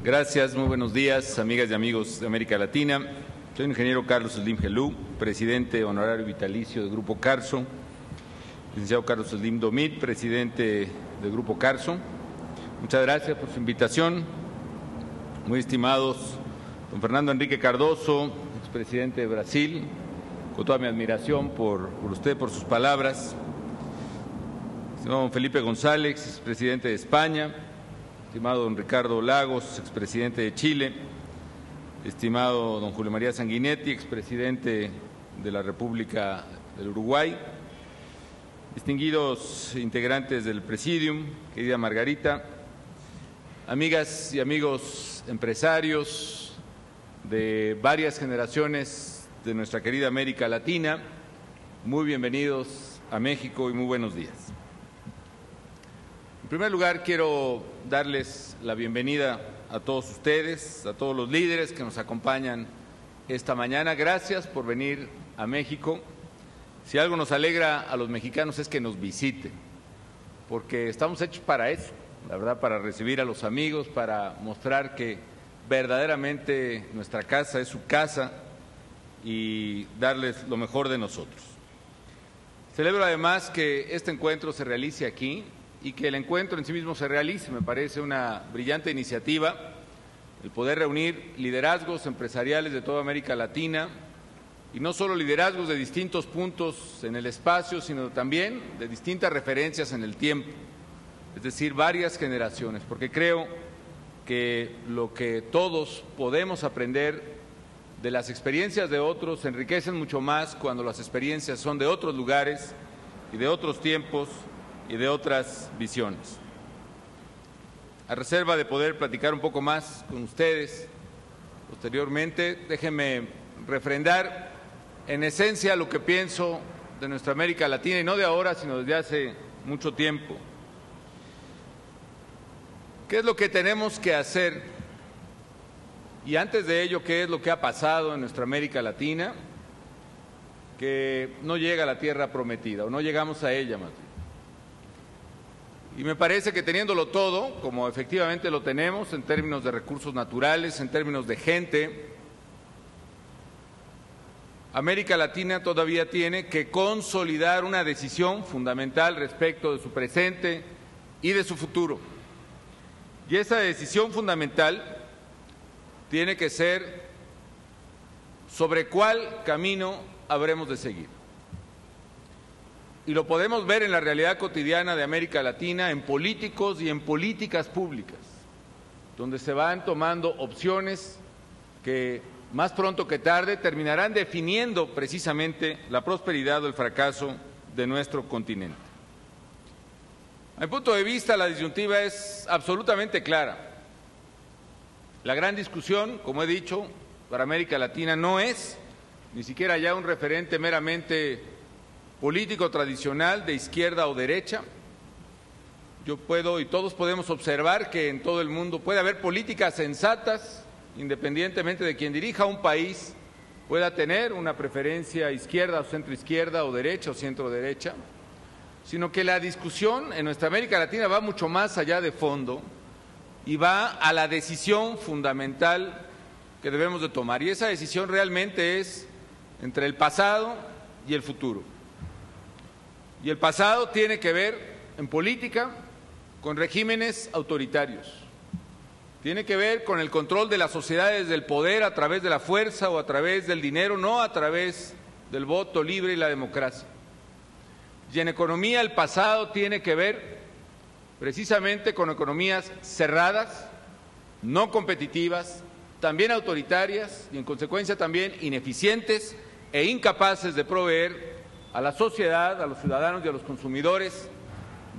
Gracias, muy buenos días, amigas y amigos de América Latina. Soy el ingeniero Carlos Slim Gelú, presidente honorario vitalicio del Grupo Carso, licenciado Carlos Slim Domit, presidente del Grupo Carso. Muchas gracias por su invitación. Muy estimados, don Fernando Enrique Cardoso, expresidente de Brasil, con toda mi admiración por usted, por sus palabras. Estimado don Felipe González, expresidente de España. Estimado don Ricardo Lagos, expresidente de Chile. Estimado don Julio María Sanguinetti, expresidente de la República del Uruguay. Distinguidos integrantes del Presidium, querida Margarita. Amigas y amigos empresarios de varias generaciones de nuestra querida América Latina, muy bienvenidos a México y muy buenos días. En primer lugar, quiero darles la bienvenida a todos ustedes, a todos los líderes que nos acompañan esta mañana. Gracias por venir a México. Si algo nos alegra a los mexicanos es que nos visiten, porque estamos hechos para eso, la verdad, para recibir a los amigos, para mostrar que verdaderamente nuestra casa es su casa y darles lo mejor de nosotros. Celebro además que este encuentro se realice aquí y que el encuentro en sí mismo se realice. Me parece una brillante iniciativa el poder reunir liderazgos empresariales de toda América Latina, y no solo liderazgos de distintos puntos en el espacio, sino también de distintas referencias en el tiempo, es decir, varias generaciones, porque creo que lo que todos podemos aprender de las experiencias de otros se enriquecen mucho más cuando las experiencias son de otros lugares y de otros tiempos y de otras visiones. A reserva de poder platicar un poco más con ustedes posteriormente, déjenme refrendar en esencia lo que pienso de nuestra América Latina, y no de ahora, sino desde hace mucho tiempo. ¿Qué es lo que tenemos que hacer? Y antes de ello, ¿qué es lo que ha pasado en nuestra América Latina? Que no llega a la tierra prometida, o no llegamos a ella más bien. Y me parece que teniéndolo todo, como efectivamente lo tenemos en términos de recursos naturales, en términos de gente, América Latina todavía tiene que consolidar una decisión fundamental respecto de su presente y de su futuro. Y esa decisión fundamental tiene que ser sobre cuál camino habremos de seguir. Y lo podemos ver en la realidad cotidiana de América Latina, en políticos y en políticas públicas, donde se van tomando opciones que más pronto que tarde terminarán definiendo precisamente la prosperidad o el fracaso de nuestro continente. A mi punto de vista, la disyuntiva es absolutamente clara. La gran discusión, como he dicho, para América Latina no es ni siquiera ya un referente meramente político tradicional de izquierda o derecha. Yo puedo y todos podemos observar que en todo el mundo puede haber políticas sensatas, independientemente de quien dirija un país, pueda tener una preferencia izquierda o centroizquierda o derecha o centro-derecha, sino que la discusión en nuestra América Latina va mucho más allá de fondo y va a la decisión fundamental que debemos de tomar. Y esa decisión realmente es entre el pasado y el futuro. Y el pasado tiene que ver, en política, con regímenes autoritarios. Tiene que ver con el control de las sociedades del poder a través de la fuerza o a través del dinero, no a través del voto libre y la democracia. Y en economía el pasado tiene que ver precisamente con economías cerradas, no competitivas, también autoritarias y en consecuencia también ineficientes e incapaces de proveer a la sociedad, a los ciudadanos y a los consumidores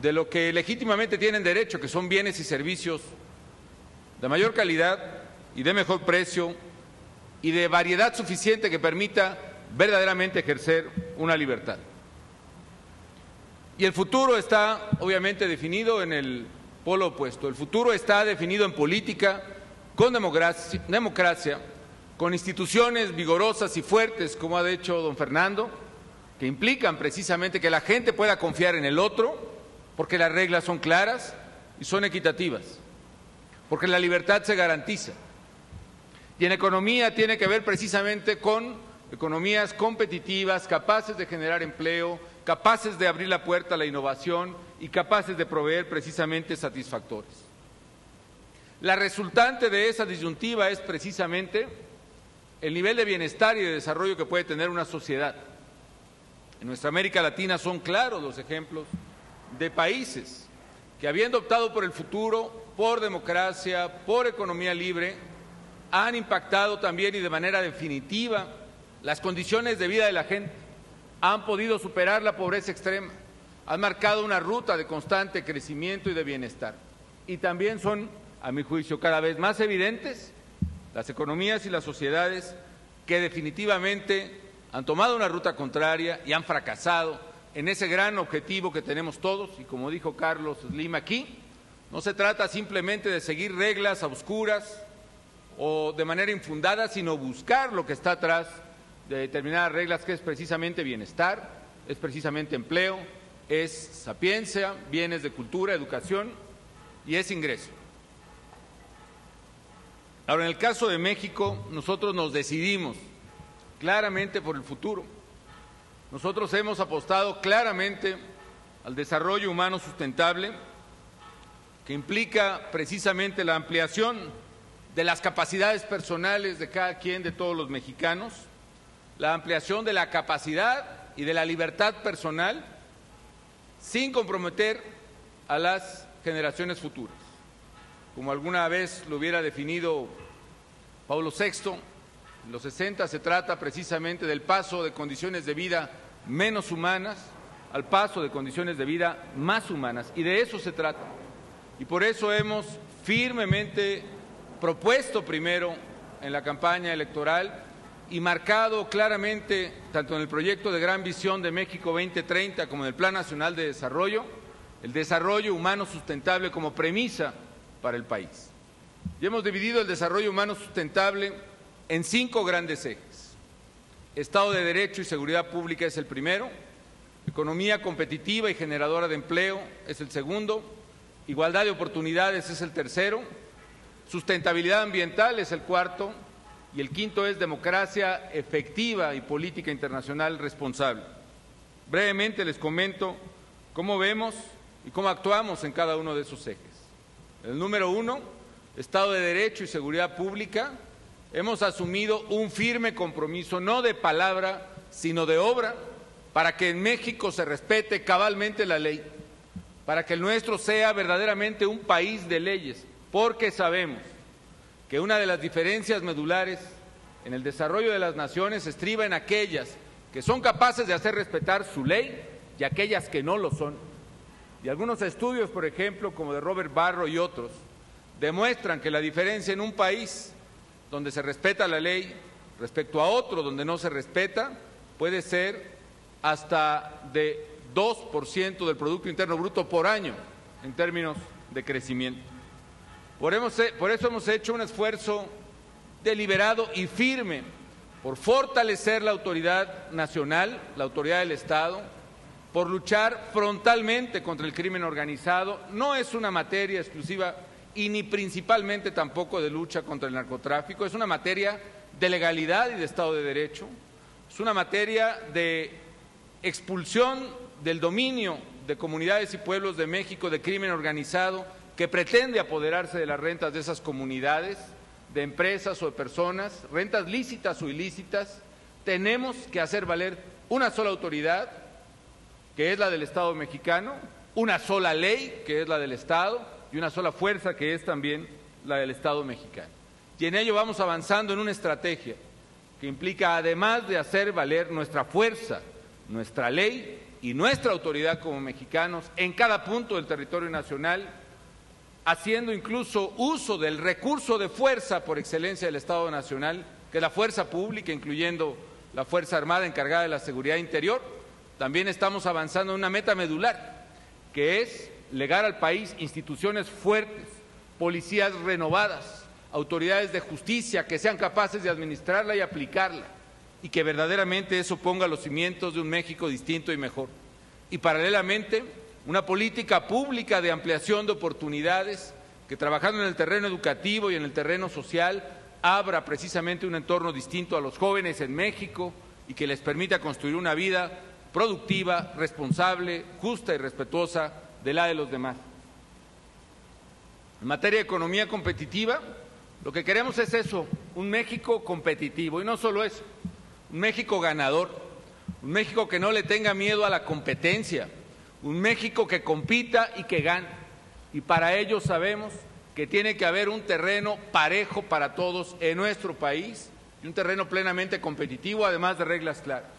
de lo que legítimamente tienen derecho, que son bienes y servicios de mayor calidad y de mejor precio y de variedad suficiente que permita verdaderamente ejercer una libertad. Y el futuro está obviamente definido en el polo opuesto. El futuro está definido en política, con democracia, con instituciones vigorosas y fuertes, como ha dicho don Fernando, que implican precisamente que la gente pueda confiar en el otro, porque las reglas son claras y son equitativas. porque la libertad se garantiza. Y en economía tiene que ver precisamente con economías competitivas, capaces de generar empleo, capaces de abrir la puerta a la innovación y capaces de proveer precisamente satisfactores. La resultante de esa disyuntiva es precisamente el nivel de bienestar y de desarrollo que puede tener una sociedad. En nuestra América Latina son claros los ejemplos de países que, habiendo optado por el futuro, por democracia, por economía libre, han impactado también y de manera definitiva las condiciones de vida de la gente, han podido superar la pobreza extrema, han marcado una ruta de constante crecimiento y de bienestar. Y también son, a mi juicio, cada vez más evidentes las economías y las sociedades que definitivamente han tomado una ruta contraria y han fracasado en ese gran objetivo que tenemos todos. Y como dijo Carlos Slim aquí, no se trata simplemente de seguir reglas a oscuras o de manera infundada, sino buscar lo que está atrás de determinadas reglas, que es precisamente bienestar, es precisamente empleo, es sapiencia, bienes de cultura, educación y es ingreso. Ahora, en el caso de México, nosotros nos decidimos claramente por el futuro. Nosotros hemos apostado claramente al desarrollo humano sustentable, que implica precisamente la ampliación de las capacidades personales de cada quien, de todos los mexicanos, la ampliación de la capacidad y de la libertad personal, sin comprometer a las generaciones futuras. Como alguna vez lo hubiera definido Pablo VI, en los 60 se trata precisamente del paso de condiciones de vida menos humanas al paso de condiciones de vida más humanas, y de eso se trata. Y por eso hemos firmemente propuesto primero en la campaña electoral y marcado claramente, tanto en el proyecto de Gran Visión de México 2030 como en el Plan Nacional de Desarrollo, el desarrollo humano sustentable como premisa para el país. Y hemos dividido el desarrollo humano sustentable en 5 grandes ejes. Estado de Derecho y seguridad pública es el primero, economía competitiva y generadora de empleo es el segundo, igualdad de oportunidades es el tercero, sustentabilidad ambiental es el cuarto y el quinto es democracia efectiva y política internacional responsable. Brevemente les comento cómo vemos y cómo actuamos en cada uno de esos ejes. El número 1, Estado de Derecho y seguridad pública, hemos asumido un firme compromiso, no de palabra, sino de obra, para que en México se respete cabalmente la ley, para que el nuestro sea verdaderamente un país de leyes, porque sabemos que una de las diferencias medulares en el desarrollo de las naciones estriba en aquellas que son capaces de hacer respetar su ley y aquellas que no lo son. Y algunos estudios, por ejemplo, como de Robert Barro y otros, demuestran que la diferencia en un país donde se respeta la ley respecto a otro donde no se respeta puede ser hasta de 2% del Producto Interno Bruto por año en términos de crecimiento. Por eso hemos hecho un esfuerzo deliberado y firme por fortalecer la autoridad nacional, la autoridad del Estado, por luchar frontalmente contra el crimen organizado. No es una materia exclusiva y ni principalmente tampoco de lucha contra el narcotráfico, es una materia de legalidad y de Estado de Derecho, es una materia de expulsión del dominio de comunidades y pueblos de México de crimen organizado que pretende apoderarse de las rentas de esas comunidades, de empresas o de personas, rentas lícitas o ilícitas. Tenemos que hacer valer una sola autoridad, que es la del Estado mexicano, una sola ley, que es la del Estado, y una sola fuerza, que es también la del Estado mexicano. Y en ello vamos avanzando en una estrategia que implica, además de hacer valer nuestra fuerza, nuestra ley y nuestra autoridad como mexicanos en cada punto del territorio nacional, haciendo incluso uso del recurso de fuerza por excelencia del Estado nacional, que es la fuerza pública, incluyendo la Fuerza Armada encargada de la seguridad interior. También estamos avanzando en una meta medular, que es legar al país instituciones fuertes, policías renovadas, autoridades de justicia que sean capaces de administrarla y aplicarla, y que verdaderamente eso ponga los cimientos de un México distinto y mejor. Y paralelamente, una política pública de ampliación de oportunidades que trabajando en el terreno educativo y en el terreno social abra precisamente un entorno distinto a los jóvenes en México y que les permita construir una vida productiva, responsable, justa y respetuosa de la de los demás. En materia de economía competitiva, lo que queremos es eso, un México competitivo, y no solo eso, un México ganador, un México que no le tenga miedo a la competencia, un México que compita y que gane. Y para ello sabemos que tiene que haber un terreno parejo para todos en nuestro país y un terreno plenamente competitivo, además de reglas claras.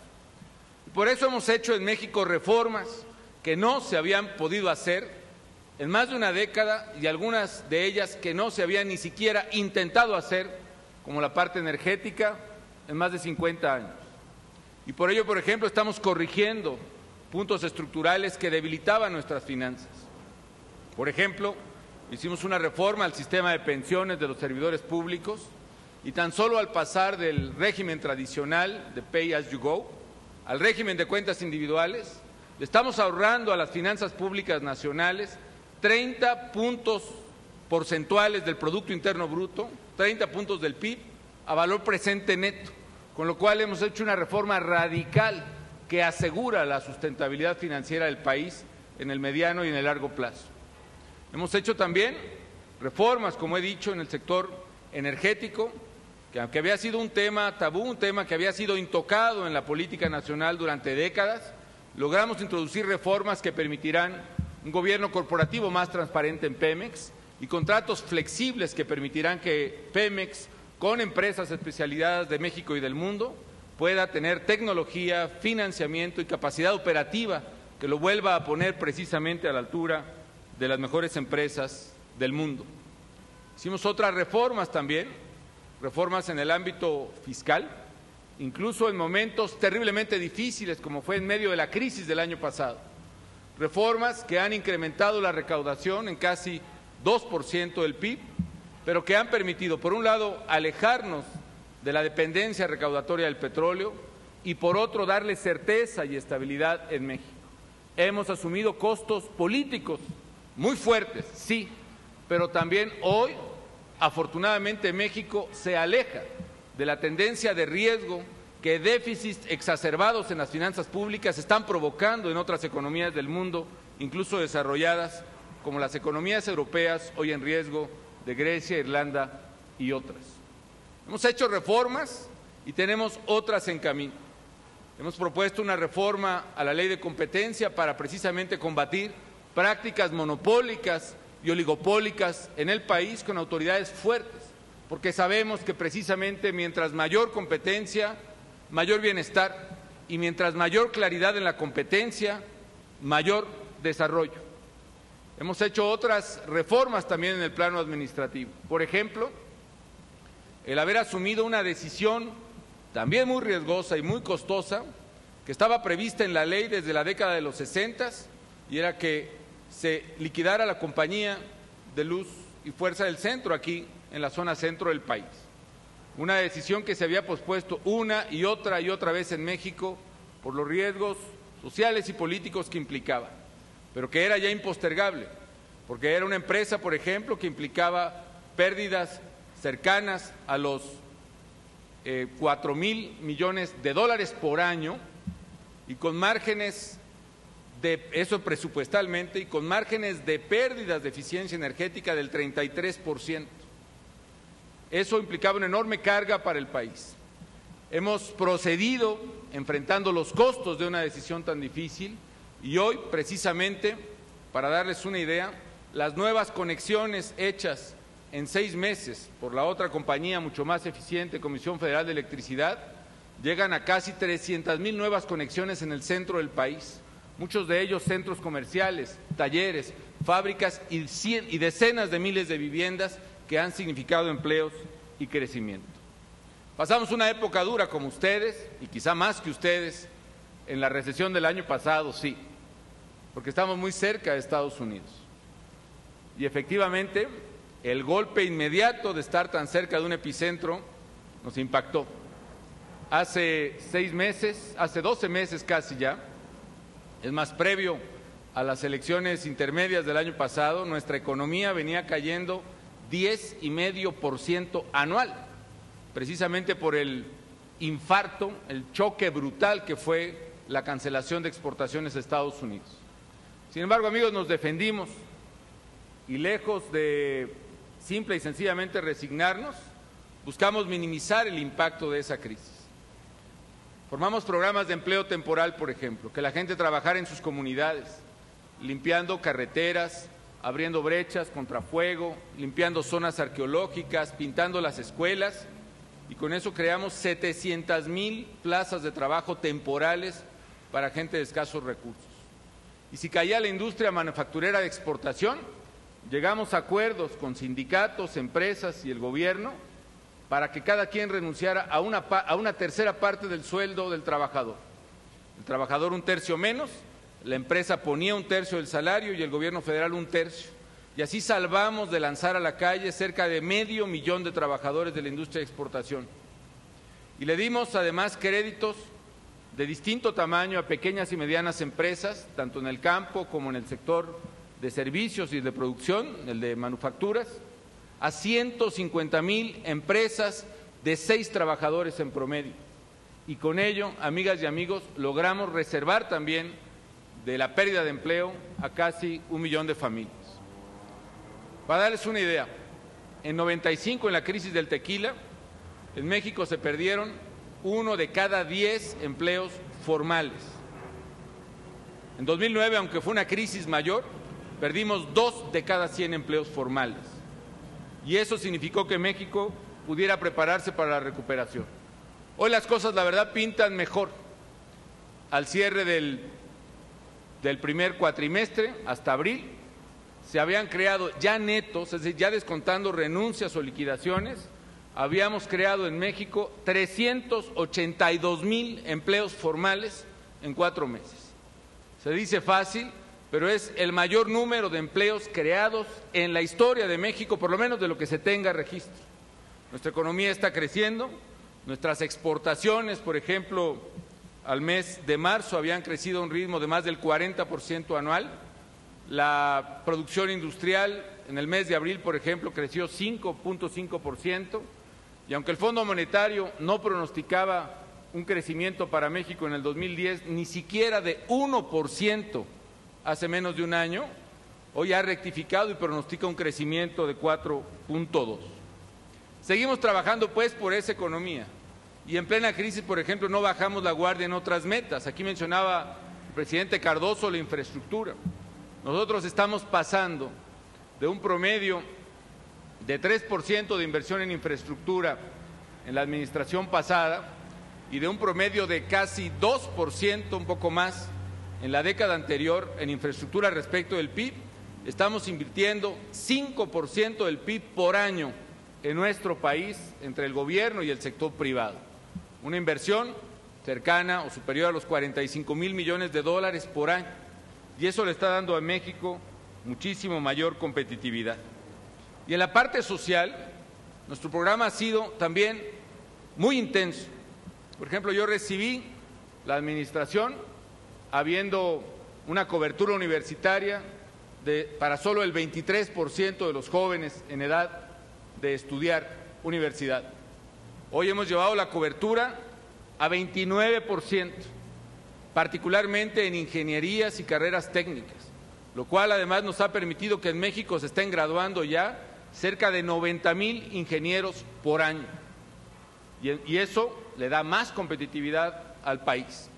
Y por eso hemos hecho en México reformas que no se habían podido hacer en más de una década y algunas de ellas que no se habían ni siquiera intentado hacer, como la parte energética, en más de 50 años. Y por ello, por ejemplo, estamos corrigiendo puntos estructurales que debilitaban nuestras finanzas. Por ejemplo, hicimos una reforma al sistema de pensiones de los servidores públicos y tan solo al pasar del régimen tradicional de Pay As You Go al régimen de cuentas individuales, le estamos ahorrando a las finanzas públicas nacionales 30 puntos porcentuales del Producto Interno Bruto, 30 puntos del PIB a valor presente neto, con lo cual hemos hecho una reforma radical que asegura la sustentabilidad financiera del país en el mediano y en el largo plazo. Hemos hecho también reformas, como he dicho, en el sector energético, que aunque había sido un tema tabú, un tema que había sido intocado en la política nacional durante décadas, logramos introducir reformas que permitirán un gobierno corporativo más transparente en Pemex y contratos flexibles que permitirán que Pemex, con empresas especializadas de México y del mundo, pueda tener tecnología, financiamiento y capacidad operativa que lo vuelva a poner precisamente a la altura de las mejores empresas del mundo. Hicimos otras reformas también, reformas en el ámbito fiscal, incluso en momentos terriblemente difíciles como fue en medio de la crisis del año pasado. Reformas que han incrementado la recaudación en casi 2% del PIB, pero que han permitido, por un lado, alejarnos de la dependencia recaudatoria del petróleo y, por otro, darle certeza y estabilidad en México. Hemos asumido costos políticos muy fuertes, sí, pero también hoy, afortunadamente, México se aleja de la tendencia de riesgo que déficits exacerbados en las finanzas públicas están provocando en otras economías del mundo, incluso desarrolladas, como las economías europeas, hoy en riesgo de Grecia, Irlanda y otras. Hemos hecho reformas y tenemos otras en camino. Hemos propuesto una reforma a la ley de competencia para precisamente combatir prácticas monopólicas y oligopólicas en el país con autoridades fuertes, porque sabemos que precisamente mientras mayor competencia, mayor bienestar, y mientras mayor claridad en la competencia, mayor desarrollo. Hemos hecho otras reformas también en el plano administrativo. Por ejemplo, el haber asumido una decisión también muy riesgosa y muy costosa, que estaba prevista en la ley desde la década de los 60, y era que se liquidara la compañía de Luz y Fuerza del Centro aquí en la zona centro del país. Una decisión que se había pospuesto una y otra vez en México por los riesgos sociales y políticos que implicaba, pero que era ya impostergable, porque era una empresa, por ejemplo, que implicaba pérdidas cercanas a los 4,000 millones de dólares por año y con márgenes de eso presupuestalmente y con márgenes de pérdidas de eficiencia energética del 33%. Eso implicaba una enorme carga para el país. Hemos procedido enfrentando los costos de una decisión tan difícil y hoy, precisamente, para darles una idea, las nuevas conexiones hechas en 6 meses por la otra compañía mucho más eficiente, Comisión Federal de Electricidad, llegan a casi 300,000 nuevas conexiones en el centro del país, muchos de ellos centros comerciales, talleres, fábricas y decenas de miles de viviendas que han significado empleos y crecimiento. Pasamos una época dura como ustedes, y quizá más que ustedes, en la recesión del año pasado, sí, porque estamos muy cerca de Estados Unidos. Y efectivamente, el golpe inmediato de estar tan cerca de un epicentro nos impactó. Hace 6 meses, hace 12 meses casi ya, es más, previo a las elecciones intermedias del año pasado, nuestra economía venía cayendo 10,5% anual, precisamente por el infarto, el choque brutal que fue la cancelación de exportaciones a Estados Unidos. Sin embargo, amigos, nos defendimos y lejos de simple y sencillamente resignarnos, buscamos minimizar el impacto de esa crisis. Formamos programas de empleo temporal, por ejemplo, que la gente trabajara en sus comunidades, limpiando carreteras, abriendo brechas contra fuego, limpiando zonas arqueológicas, pintando las escuelas, y con eso creamos 700,000 plazas de trabajo temporales para gente de escasos recursos. Y si caía la industria manufacturera de exportación, llegamos a acuerdos con sindicatos, empresas y el gobierno para que cada quien renunciara a una tercera parte del sueldo del trabajador. El trabajador un tercio menos, la empresa ponía un tercio del salario y el gobierno federal un tercio. Y así salvamos de lanzar a la calle cerca de 500,000 de trabajadores de la industria de exportación. Y le dimos además créditos de distinto tamaño a pequeñas y medianas empresas, tanto en el campo como en el sector de servicios y de producción, el de manufacturas, a 150,000 empresas de 6 trabajadores en promedio. Y con ello, amigas y amigos, logramos reservar también de la pérdida de empleo a casi 1,000,000 de familias. Para darles una idea, en 95, en la crisis del tequila, en México se perdieron 1 de cada 10 empleos formales. En 2009, aunque fue una crisis mayor, perdimos 2 de cada 100 empleos formales. Y eso significó que México pudiera prepararse para la recuperación. Hoy las cosas, la verdad, pintan mejor. Al cierre del primer cuatrimestre, hasta abril, se habían creado ya netos, es decir, ya descontando renuncias o liquidaciones, habíamos creado en México 382,000 empleos formales en 4 meses. Se dice fácil, pero es el mayor número de empleos creados en la historia de México, por lo menos de lo que se tenga registro. Nuestra economía está creciendo, nuestras exportaciones, por ejemplo, al mes de marzo habían crecido a un ritmo de más del 40% anual. La producción industrial en el mes de abril, por ejemplo, creció 5,5%, y aunque el Fondo Monetario no pronosticaba un crecimiento para México en el 2010 ni siquiera de 1% hace menos de un año, hoy ha rectificado y pronostica un crecimiento de 4,2%. Seguimos trabajando pues por esa economía y en plena crisis, por ejemplo, no bajamos la guardia en otras metas. Aquí mencionaba el presidente Cardoso la infraestructura. Nosotros estamos pasando de un promedio de 3% de inversión en infraestructura en la administración pasada y de un promedio de casi 2%, un poco más, en la década anterior en infraestructura respecto del PIB. Estamos invirtiendo 5% del PIB por año en nuestro país entre el gobierno y el sector privado. Una inversión cercana o superior a los 45,000 millones de dólares por año. Y eso le está dando a México muchísimo mayor competitividad. Y en la parte social, nuestro programa ha sido también muy intenso. Por ejemplo, yo recibí la administración habiendo una cobertura universitaria para solo el 23% de los jóvenes en edad de estudiar universidad. Hoy hemos llevado la cobertura a 29%, particularmente en ingenierías y carreras técnicas, lo cual además nos ha permitido que en México se estén graduando ya cerca de 90,000 ingenieros por año. Y eso le da más competitividad al país.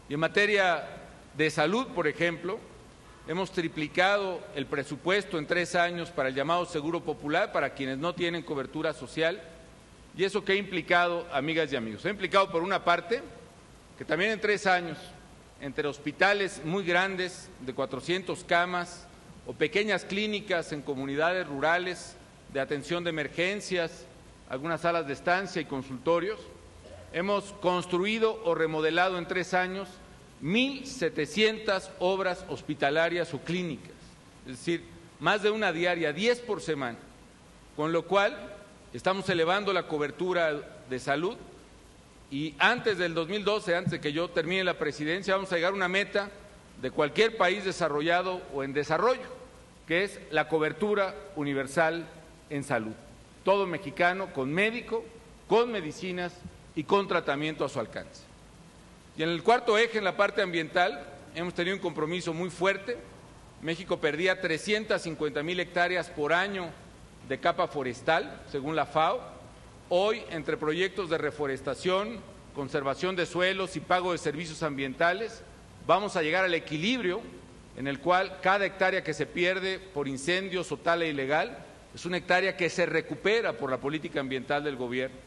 Y en materia de salud, por ejemplo, hemos triplicado el presupuesto en 3 años para el llamado Seguro Popular para quienes no tienen cobertura social. ¿Y eso qué ha implicado, amigas y amigos? Ha implicado, por una parte, que también en 3 años, entre hospitales muy grandes de 400 camas o pequeñas clínicas en comunidades rurales de atención de emergencias, algunas salas de estancia y consultorios, hemos construido o remodelado en 3 años 1,700 obras hospitalarias o clínicas, es decir, más de una diaria, 10 por semana, con lo cual estamos elevando la cobertura de salud y antes del 2012, antes de que yo termine la presidencia, vamos a llegar a una meta de cualquier país desarrollado o en desarrollo, que es la cobertura universal en salud. Todo mexicano con médico, con medicinas y con tratamiento a su alcance. Y en el cuarto eje, en la parte ambiental, hemos tenido un compromiso muy fuerte. México perdía 350,000 hectáreas por año de capa forestal, según la FAO. Hoy, entre proyectos de reforestación, conservación de suelos y pago de servicios ambientales, vamos a llegar al equilibrio en el cual cada hectárea que se pierde por incendios o tala ilegal es una hectárea que se recupera por la política ambiental del gobierno.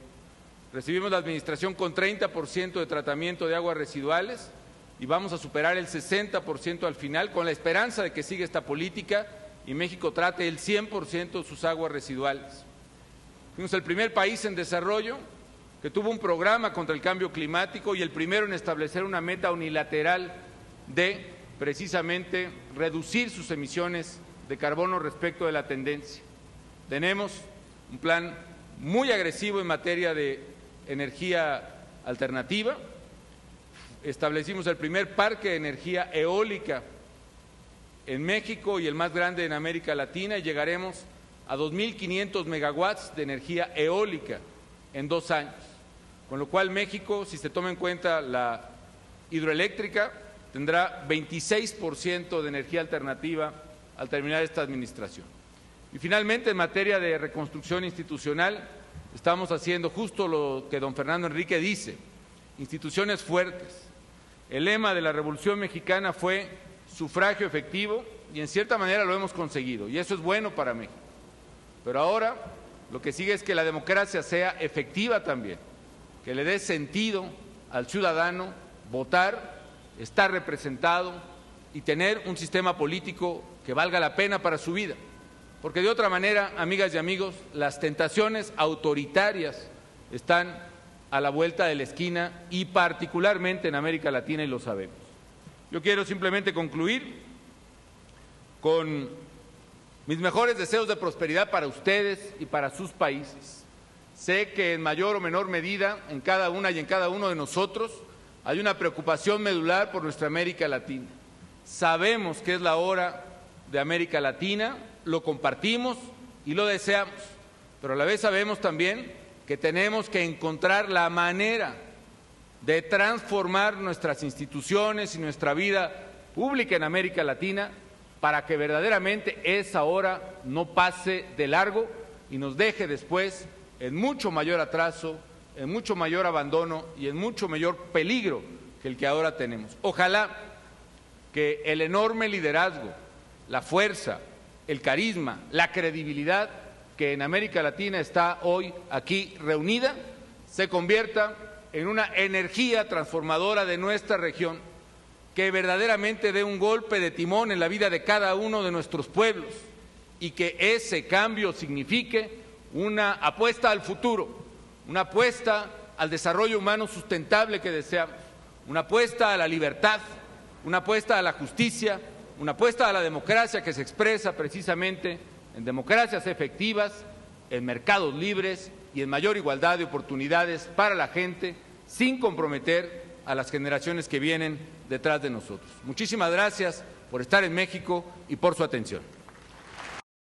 Recibimos la administración con 30% de tratamiento de aguas residuales y vamos a superar el 60% al final, con la esperanza de que siga esta política y México trate el 100% de sus aguas residuales. Fuimos el primer país en desarrollo que tuvo un programa contra el cambio climático y el primero en establecer una meta unilateral de precisamente reducir sus emisiones de carbono respecto de la tendencia. Tenemos un plan muy agresivo en materia de energía alternativa. Establecimos el primer parque de energía eólica en México y el más grande en América Latina, y llegaremos a 2.500 megawatts de energía eólica en 2 años. Con lo cual México, si se toma en cuenta la hidroeléctrica, tendrá 26% de energía alternativa al terminar esta administración. Y finalmente, en materia de reconstrucción institucional, estamos haciendo justo lo que don Fernando Henrique dice: instituciones fuertes. El lema de la Revolución Mexicana fue sufragio efectivo y en cierta manera lo hemos conseguido, y eso es bueno para México. Pero ahora lo que sigue es que la democracia sea efectiva también, que le dé sentido al ciudadano votar, estar representado y tener un sistema político que valga la pena para su vida. Porque de otra manera, amigas y amigos, las tentaciones autoritarias están a la vuelta de la esquina y particularmente en América Latina, y lo sabemos. Yo quiero simplemente concluir con mis mejores deseos de prosperidad para ustedes y para sus países. Sé que en mayor o menor medida, en cada una y en cada uno de nosotros, hay una preocupación medular por nuestra América Latina. Sabemos que es la hora de América Latina, lo compartimos y lo deseamos, pero a la vez sabemos también que tenemos que encontrar la manera de transformar nuestras instituciones y nuestra vida pública en América Latina para que verdaderamente esa hora no pase de largo y nos deje después en mucho mayor atraso, en mucho mayor abandono y en mucho mayor peligro que el que ahora tenemos. Ojalá que el enorme liderazgo, la fuerza, el carisma, la credibilidad que en América Latina está hoy aquí reunida, se convierta en una energía transformadora de nuestra región, que verdaderamente dé un golpe de timón en la vida de cada uno de nuestros pueblos y que ese cambio signifique una apuesta al futuro, una apuesta al desarrollo humano sustentable que deseamos, una apuesta a la libertad, una apuesta a la justicia, una apuesta a la democracia que se expresa precisamente en democracias efectivas, en mercados libres y en mayor igualdad de oportunidades para la gente, sin comprometer a las generaciones que vienen detrás de nosotros. Muchísimas gracias por estar en México y por su atención.